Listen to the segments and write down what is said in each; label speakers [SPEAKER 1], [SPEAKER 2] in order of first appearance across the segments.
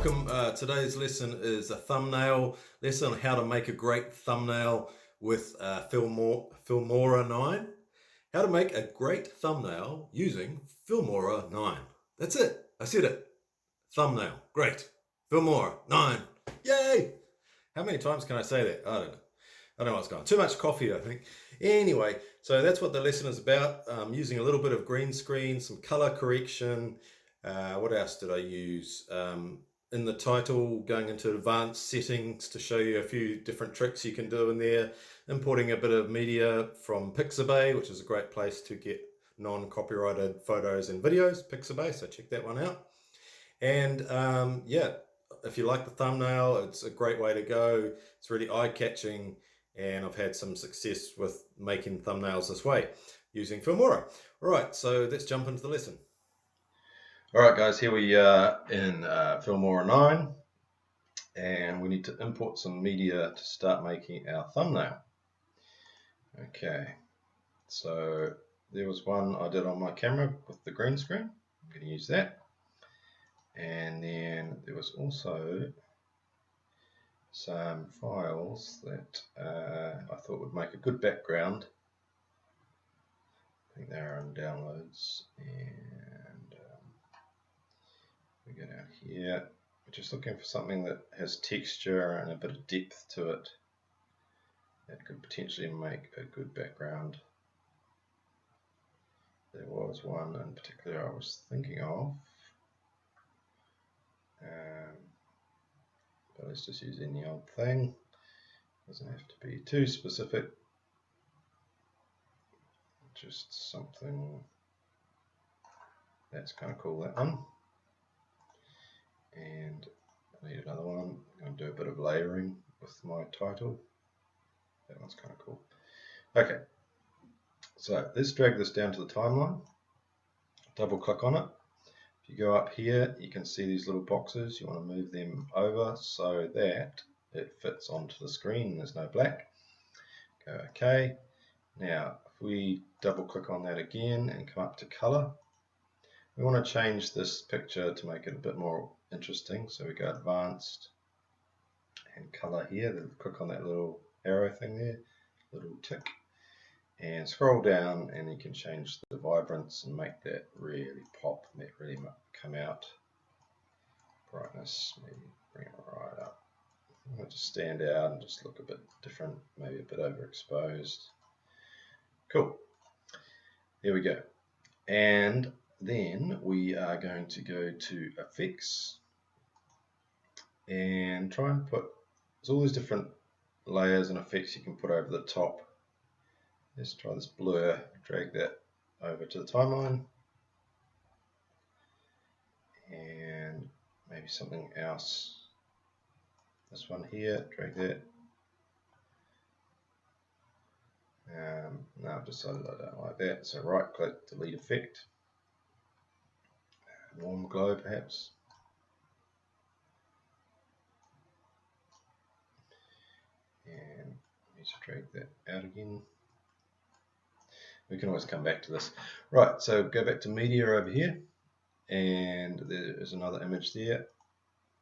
[SPEAKER 1] welcome. Today's lesson is a thumbnail lesson on how to make a great thumbnail with Filmora 9. How to make a great thumbnail using Filmora 9. That's it. I said it. Thumbnail. Great. Filmora 9. Yay! How many times can I say that? I don't know. I don't know what's going on. Too much coffee, I think. Anyway, so that's what the lesson is about. Using a little bit of green screen, some color correction. What else did I use? In the title, going into advanced settings to show you a few different tricks you can do in there. Importing a bit of media from Pixabay, which is a great place to get non-copyrighted photos and videos. Pixabay, so check that one out. And yeah, if you like the thumbnail, it's a great way to go. It's really eye-catching, and I've had some success with making thumbnails this way using Filmora. All right, so let's jump into the lesson. All right, guys, here we are in Filmora 9, and we need to import some media to start making our thumbnail. Okay, so there was one I did on my camera with the green screen. I'm going to use that. And then there was also some files that I thought would make a good background. I think they're on downloads, and we go down here. We're just looking for something that has texture and a bit of depth to it that could potentially make a good background. There was one in particular I was thinking of, but let's just use any old thing. Doesn't have to be too specific. Just something that's kind of cool, that one. And I need another one. I'm going to do a bit of layering with my title. That one's kind of cool. Okay, so let's drag this down to the timeline. Double click on it. If you go up here, you can see these little boxes. You want to move them over so that it fits onto the screen and there's no black. Go OK. Now, if we double click on that again and come up to color, we want to change this picture to make it a bit more interesting. So we go advanced and color here. Then click on that little arrow thing there, little tick, and scroll down, and you can change the vibrance and make that really pop, and that really come out. Brightness, maybe bring it right up. I'll just stand out and just look a bit different, maybe a bit overexposed. Cool. There we go. And then we are going to go to effects and try and put, there's all these different layers and effects you can put over the top. Let's try this blur, drag that over to the timeline, and maybe something else. This one here, drag that. No, I've decided I don't like that, so right click, delete effect. Warm glow perhaps. And let's drag that out again. We can always come back to this. Right, so go back to media over here, and there is another image there.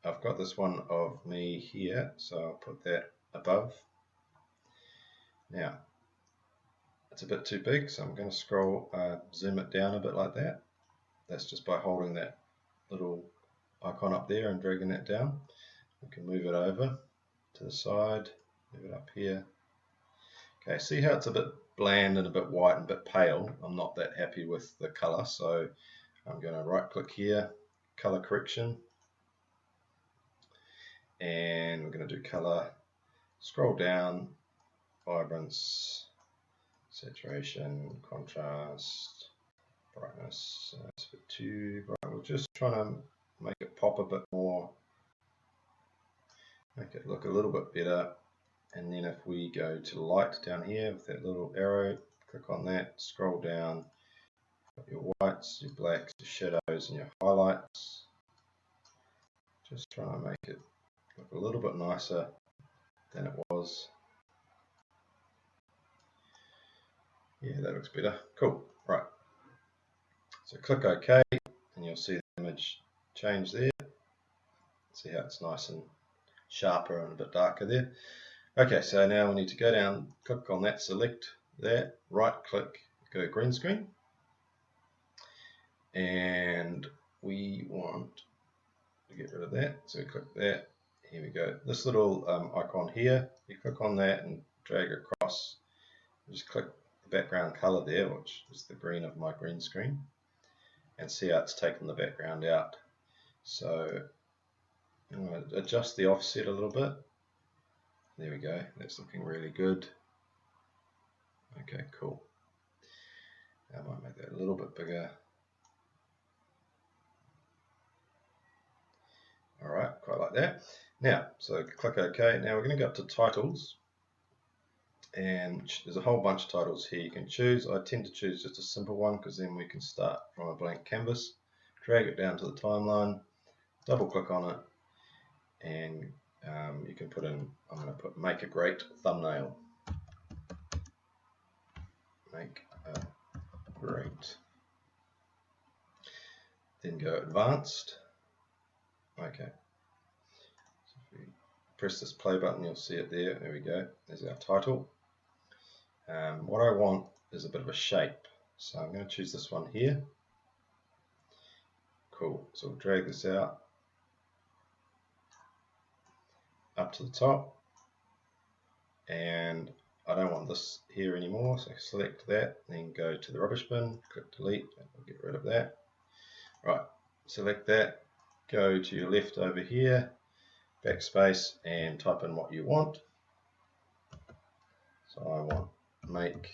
[SPEAKER 1] I've got this one of me here, so I'll put that above. Now, it's a bit too big, so I'm going to scroll, zoom it down a bit like that. That's just by holding that little icon up there and dragging that down. We can move it over to the side, move it up here. Okay, see how it's a bit bland and a bit white and a bit pale? I'm not that happy with the color, so I'm going to right click here, color correction, and we're going to do color, scroll down, vibrance, saturation, contrast, brightness. That's a bit too bright. We're just trying to make it pop a bit more, make it look a little bit better. And then if we go to light down here with that little arrow, click on that, scroll down, got your whites, your blacks, your shadows, and your highlights. Just trying to make it look a little bit nicer than it was. Yeah, that looks better. Cool. Right. So click OK, and you'll see the image change there. See how it's nice and sharper and a bit darker there. Okay, so now we need to go down, click on that, select that, right click, go green screen, and we want to get rid of that, so we click that. Here we go. This little icon here, you click on that and drag across, just click the background color there, which is the green of my green screen, and see how it's taken the background out. So I'm going to adjust the offset a little bit. There we go, that's looking really good. Okay, cool. I might make that a little bit bigger. Alright, quite like that. Now, so click OK. Now we're going to go up to titles, and there's a whole bunch of titles here you can choose. I tend to choose just a simple one because then we can start from a blank canvas. Drag it down to the timeline, double click on it, and you can put in, I'm going to put make a great thumbnail. Make a great. Then go advanced. Okay. So if we press this play button, you'll see it there. There we go. There's our title. What I want is a bit of a shape. So I'm going to choose this one here. Cool. So we'll drag this out up to the top. And I don't want this here anymore, so select that, then go to the rubbish bin, click delete, and we'll get rid of that. Right, select that, go to your left over here, backspace, and type in what you want. So I want make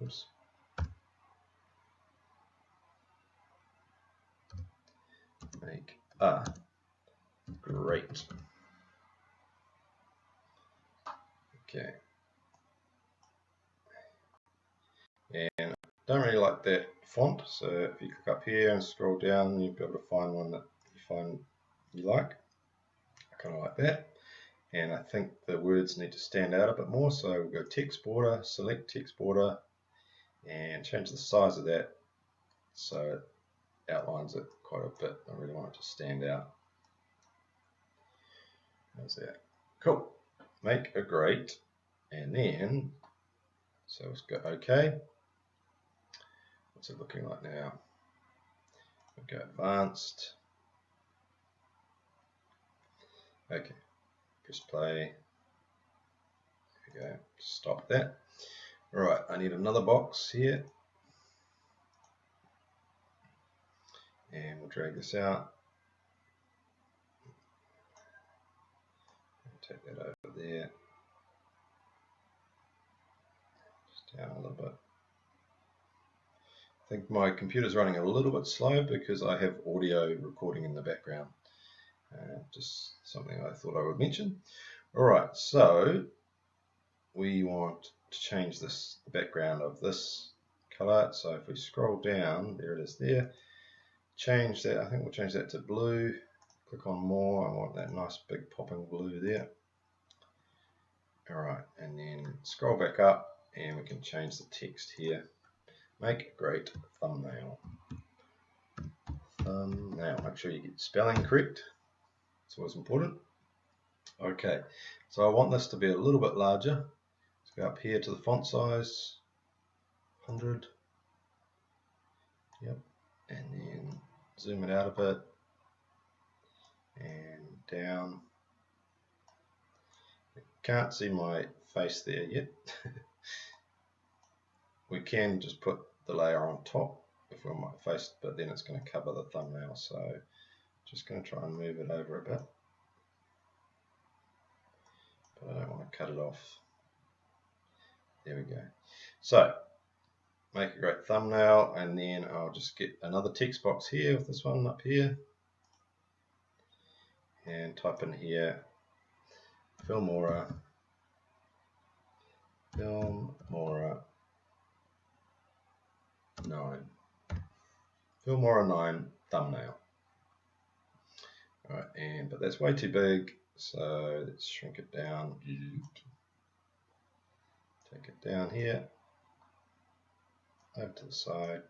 [SPEAKER 1] oops. Make a great. Okay. And I don't really like that font, so if you click up here and scroll down, you'll be able to find one that you find you like. I kind of like that. And I think the words need to stand out a bit more, so we'll go text border, select text border, and change the size of that so it outlines it quite a bit. I really want it to stand out. How's that? Cool. Make a great, and then, so let's go OK. What's it looking like now? We'll go advanced. Okay. Press play. There we go. Stop that. Right, I need another box here. And we'll drag this out. Take that over there. Just down a little bit. I think my computer's running a little bit slow because I have audio recording in the background. Just something I thought I would mention. Alright, so we want to change this, the background of this color. So if we scroll down, there it is there. Change that, I think we'll change that to blue. Click on more, I want that nice big popping blue there. Alright, and then scroll back up and we can change the text here. Make a great thumbnail. Thumbnail, make sure you get spelling correct. It's always important. Okay, so I want this to be a little bit larger. Let's go up here to the font size, 100. Yep, and then zoom it out a bit and down. You can't see my face there yet. We can just put the layer on top if we're on my face, but then it's going to cover the thumbnail, so just going to try and move it over a bit. But I don't want to cut it off. There we go. So, make a great thumbnail, and then I'll just get another text box here with this one up here. And type in here, Filmora 9. Filmora 9 thumbnail. Alright, but that's way too big, so let's shrink it down. Take it down here, over to the side.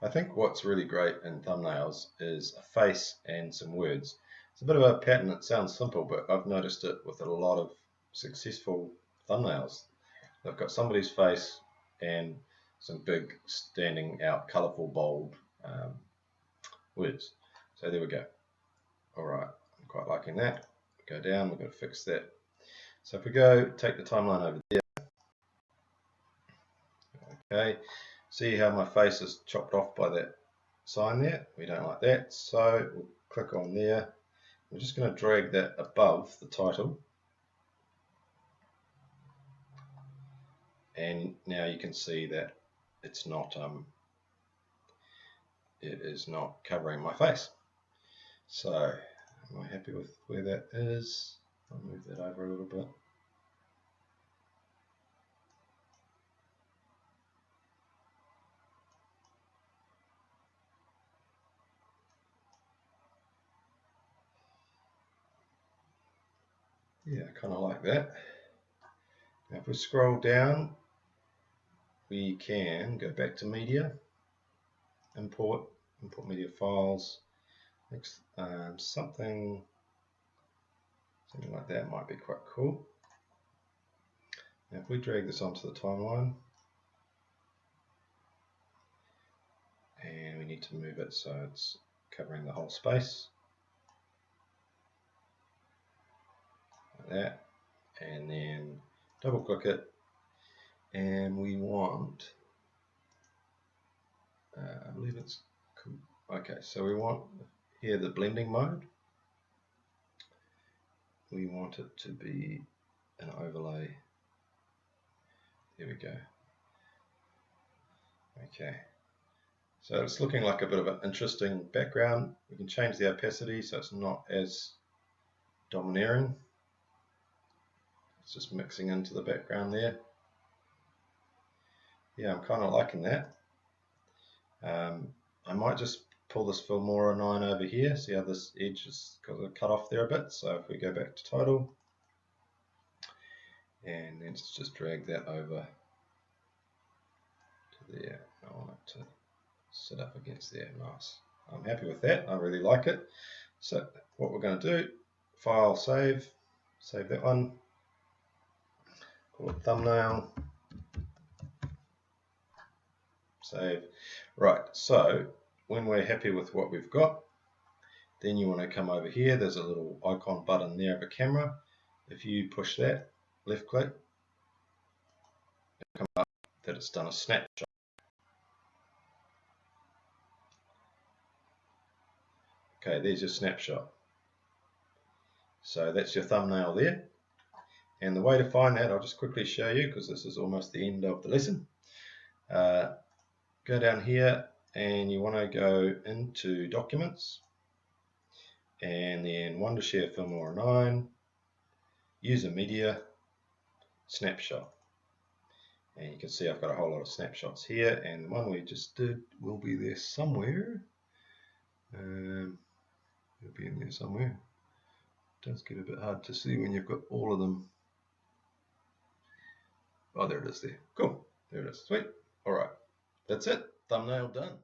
[SPEAKER 1] I think what's really great in thumbnails is a face and some words. It's a bit of a pattern. It sounds simple, but I've noticed it with a lot of successful thumbnails. They've got somebody's face and some big, standing out, colourful, bold words. So there we go. All right, I'm quite liking that. Go down, we're going to fix that. So if we go, take the timeline over there. Okay, see how my face is chopped off by that sign there? We don't like that, so we'll click on there. We're just going to drag that above the title. And now you can see that it's not it is not covering my face. So am I happy with where that is? I'll move that over a little bit. Yeah, kind of like that. Now if we scroll down, we can go back to media, import media files. Something like that might be quite cool. Now if we drag this onto the timeline, and we need to move it so it's covering the whole space, like that, and then double click it, and we want, I believe it's cool. Okay, so we want here the blending mode. We want it to be an overlay. There we go. Okay, so it's looking like a bit of an interesting background. We can change the opacity so it's not as domineering. It's just mixing into the background there. Yeah, I'm kind of liking that. I might just pull this Filmora 9 over here. See how this edge is cut off there a bit. So if we go back to title, and then just drag that over to there. I want it to sit up against there. Nice. I'm happy with that. I really like it. So what we're going to do, file, save that one. Call it thumbnail. Save. Right, so when we're happy with what we've got, then you want to come over here. There's a little icon button there of a camera. If you push that, left click, it'll come up that it's done a snapshot. Okay, there's your snapshot. So that's your thumbnail there. And the way to find that, I'll just quickly show you because this is almost the end of the lesson. Go down here and you want to go into Documents and then Wondershare Filmora 9, User Media, Snapshot. And you can see I've got a whole lot of snapshots here, and the one we just did will be there somewhere. It'll be in there somewhere. It does get a bit hard to see when you've got all of them. Oh, there it is there. Cool. There it is. Sweet. All right. That's it. Thumbnail done.